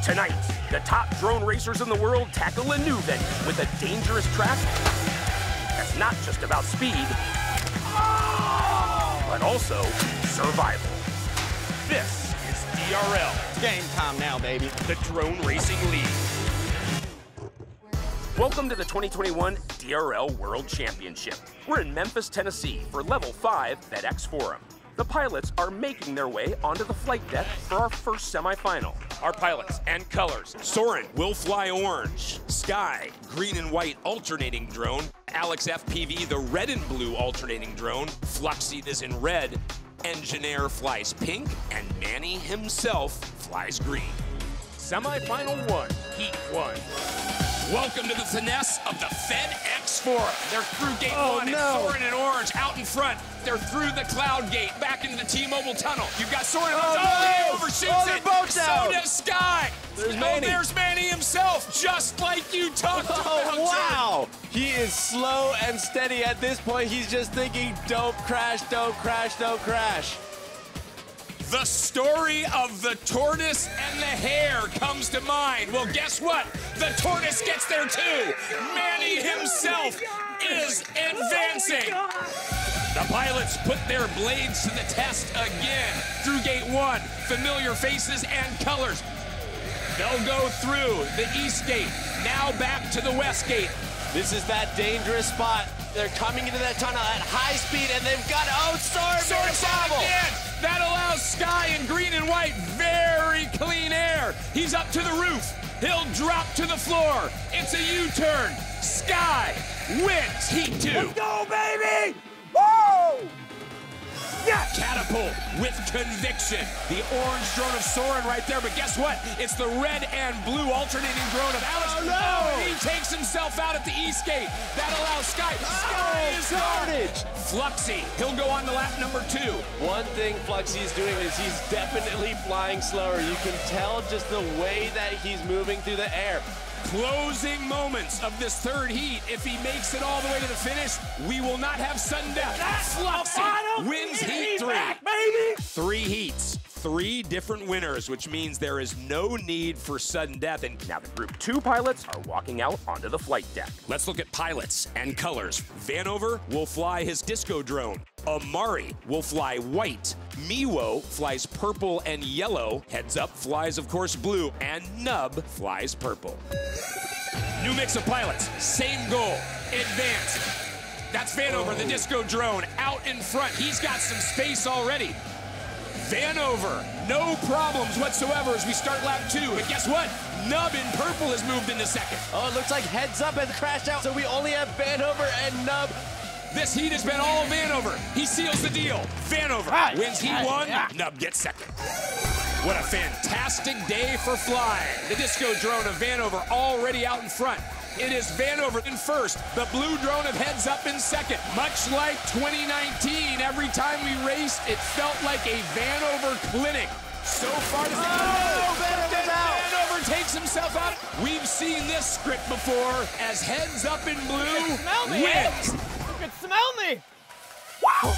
Tonight, the top drone racers in the world tackle a new venue with a dangerous track that's not just about speed, but also survival. This is DRL. It's game time now, baby. The Drone Racing League. Welcome to the 2021 DRL World Championship. We're in Memphis, Tennessee for Level 5 FedEx Forum. The pilots are making their way onto the flight deck for our first semifinal. Our pilots and colors: Soren will fly orange, Sky, green and white alternating drone, Alex FPV, the red and blue alternating drone, Fluxy is in red, Engineer flies pink, and Manny himself flies green. Semifinal 1, Heat 1. Welcome to the finesse of the FedEx Forum. They're through gate 1, and Soren in orange out in front. They're through the cloud gate, back into the T-Mobile tunnel. You've got Soren, he overshoots it. So does Sky. There's Manny. There's Manny himself, just like you talked about. Wow. He is slow and steady at this point. He's just thinking, don't crash, don't crash, don't crash. The story of the tortoise and the hare comes to mind. Well, guess what? The tortoise gets there too. Manny himself is advancing. The pilots put their blades to the test again. Through gate 1, familiar faces and colors. They'll go through the east gate, now back to the west gate. This is that dangerous spot. They're coming into that tunnel at high speed, and they've got, Soren again. That allows Sky in green and white very clean air. He's up to the roof. He'll drop to the floor. It's a U-turn. Sky wins Heat 2. Let's go, baby! Woo! Yes! Catapult with conviction. The orange drone of Soren right there, but guess what? It's the red and blue alternating drone of Alex. Oh, no! He takes himself out at the east gate. That allows Sky. Sky is carnage! Fluxy, he'll go on to lap number 2. One thing Fluxy is doing is he's definitely flying slower. You can tell just the way that he's moving through the air. Closing moments of this third heat. If he makes it all the way to the finish, we will not have sudden death. Fluxy wins Heat 3. Back, baby! 3 heats, 3 different winners, which means there is no need for sudden death. And now the Group 2 pilots are walking out onto the flight deck. Let's look at pilots and colors. Vanover will fly his disco drone. Amari will fly white. Miwo flies purple and yellow. Heads Up flies, of course, blue. And Nub flies purple. New mix of pilots. Same goal. Advance. That's Vanover, the disco drone, out in front. He's got some space already. Vanover, no problems whatsoever as we start lap 2. But guess what? Nub in purple has moved into second. Oh, it looks like Heads Up has crashed out, so we only have Vanover and Nub. This heat has been all Vanover. He seals the deal. Vanover wins Heat 1, Nub gets second. What a fantastic day for flying. The disco drone of Vanover already out in front. It is Vanover in first, the blue drone of Heads Up in second. Much like 2019, every time we raced, it felt like a Vanover clinic. So far, Vanover's out. Vanover takes himself out. We've seen this script before as Heads Up in blue wins. You can smell me! Wow!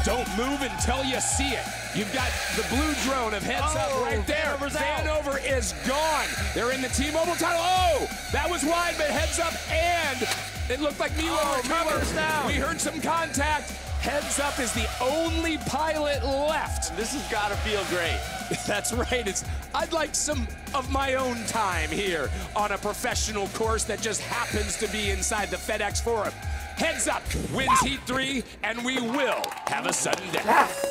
Don't move until you see it. You've got the blue drone of Heads Up right there. Vanover is gone. They're in the T-Mobile tunnel. Oh, that was wide, but Heads Up, and it looked like Miwo were coming. Down. We heard some contact. Heads Up is the only pilot left. This has got to feel great. That's right. I'd like some of my own time here on a professional course that just happens to be inside the FedEx Forum. Heads Up wins Heat 3, and we will have a sudden death.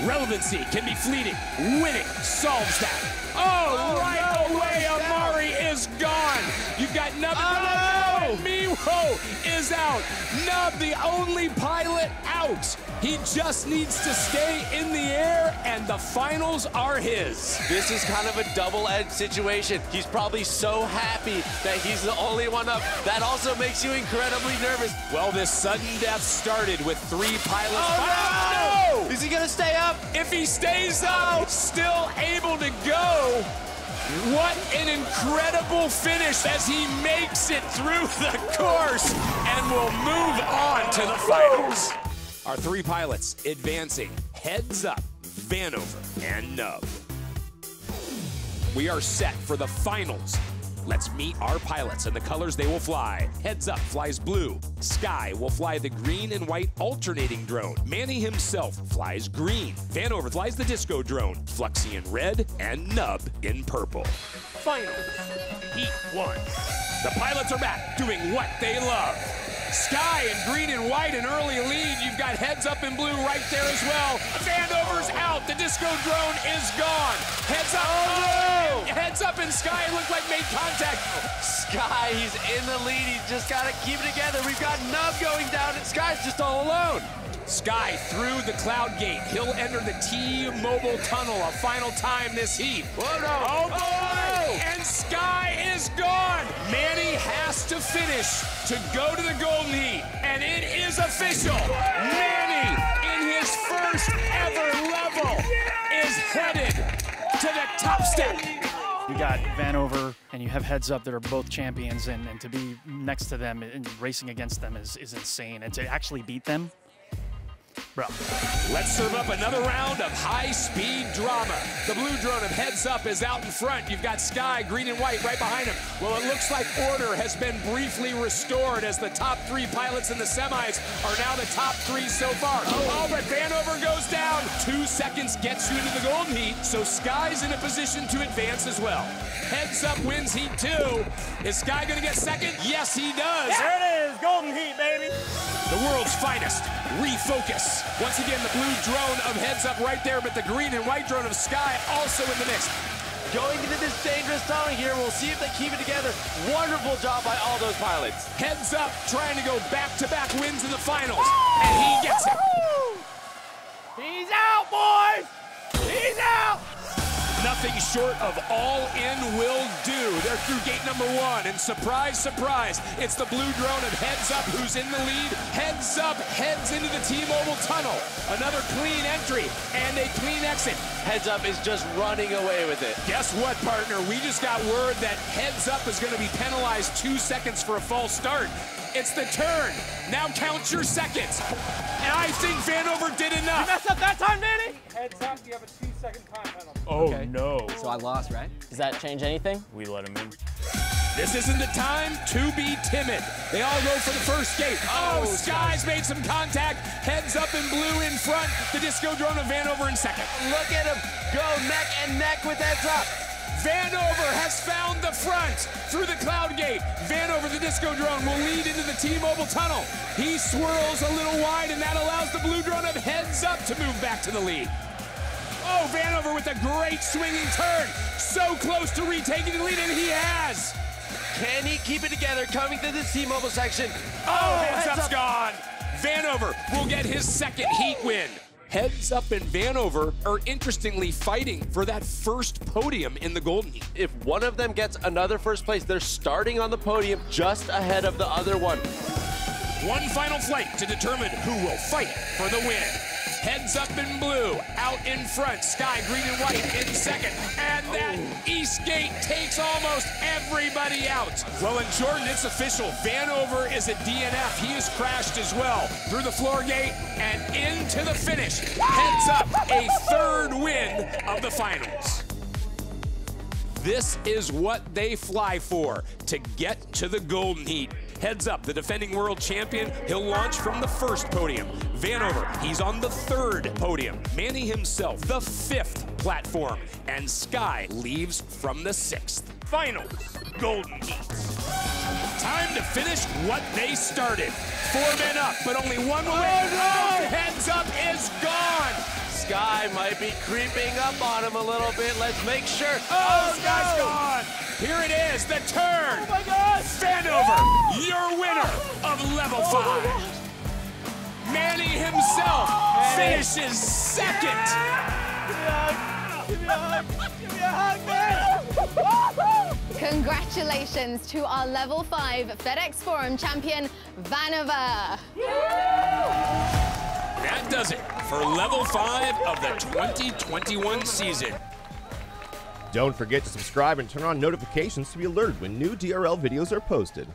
Relevancy can be fleeting. Winning solves that. Oh, right away, Amari is gone. You've got Nub and Miwo is out. Nub, the only pilot out. He just needs to stay in the air, and the finals are his. This is kind of a double-edged situation. He's probably so happy that he's the only one up. That also makes you incredibly nervous. Well, this sudden death started with 3 pilots. Oh, no! Is he gonna stay up? If he stays up, still able to go. What an incredible finish as he makes it through the course and will move on to the finals. Our 3 pilots advancing. Heads Up, Vanover, and Nub. we are set for the finals. Let's meet our pilots and the colors they will fly. Heads Up flies blue. Sky will fly the green and white alternating drone. Manny himself flies green. Vanover flies the disco drone. Fluxy in red and Nub in purple. Finals. Heat 1. The pilots are back doing what they love. Sky in green and white, an early lead. You've got Heads Up in blue right there as well. Vanover's out. The disco drone is gone. Heads Up. Oh, no. Heads Up and Sky look like made contact. Sky, he's in the lead. He's just got to keep it together. We've got Nub going down, and Sky's just all alone. Sky through the cloud gate. He'll enter the T-Mobile tunnel a final time this heat. Whoa, no. Oh, boy! And Sky is gone. Manny has to finish to go to the golden heat. And it is official. Manny, in his first ever level, is headed to the top step. You got Vanover and you have Heads Up that are both champions, and to be next to them and racing against them is insane. And to actually beat them, bro. Let's serve up another round of high-speed drama. The blue drone of Heads Up is out in front. You've got Sky, green and white, right behind him. Well, it looks like order has been briefly restored as the top 3 pilots in the semis are now the top 3 so far. Oh, but Vanover goes down. 2 seconds gets you into the golden heat, so Sky's in a position to advance as well. Heads Up wins heat 2. Is Sky going to get second? Yes, he does. There it is, golden heat, baby. The world's finest. Refocus. Once again, the blue drone of Heads Up right there, but the green and white drone of Sky also in the mix. Going into this dangerous tunnel here, we'll see if they keep it together. Wonderful job by all those pilots. Heads Up trying to go back-to-back wins in the finals, and he gets it. He's out, boys. He's out. Nothing short of all-in will do. They're through gate number 1, and surprise, surprise, it's the blue drone of Heads Up who's in the lead. Heads Up heads into the T-Mobile tunnel. Another clean entry and a clean exit. Heads Up is just running away with it. Guess what, partner? We just got word that Heads Up is going to be penalized 2 seconds for a false start. It's the turn. Now count your seconds. And I think Vanover did enough. You messed up that time, Manny? Heads Up, you have a 2-second time penalty. Oh, okay. no. So I lost, right? Does that change anything? We let him in. This isn't the time to be timid. They all go for the first gate. Oh, Sky's made some contact. Heads Up in blue in front. The disco drone of Vanover in second. Look at him go neck and neck with Heads Up. Vanover has found the front through the cloud gate. Vanover, the disco drone, will lead into the T-Mobile tunnel. He swirls a little wide, and that allows the blue drone of Heads Up to move back to the lead. Oh, Vanover with a great swinging turn. So close to retaking the lead, and he has. Can he keep it together coming to the T-Mobile section? Oh, Heads Up's gone. Vanover will get his second heat win. Heads Up and Vanover are interestingly fighting for that first podium in the golden heat. If one of them gets another first place, they're starting on the podium just ahead of the other one. One final flight to determine who will fight for the win. Heads Up in blue, out in front. Sky, green and white in second. And that East Gate takes almost everybody out. Well, in Jordan, it's official. Vanover is a DNF. He has crashed as well. Through the floor gate and into the finish. Heads Up, a third win of the finals. This is what they fly for, to get to the golden heat. Heads Up, the defending world champion, he'll launch from the first podium. Vanover, he's on the third podium. Manny himself, the 5th platform. And Sky leaves from the 6th. Finals, golden heat. Time to finish what they started. 4 men up, but only one will win. Oh, Heads Up is gone. Sky might be creeping up on him a little bit. Let's make sure. Oh, Sky's gone. Here it is, the turn. Oh, my God. Vanover, your winner of level 5. Manny himself finishes second. Give me a hug. Give me a hug, man. Congratulations to our level 5 FedEx Forum champion, Vanover. That does it for level 5 of the 2021 season. Don't forget to subscribe and turn on notifications to be alerted when new DRL videos are posted.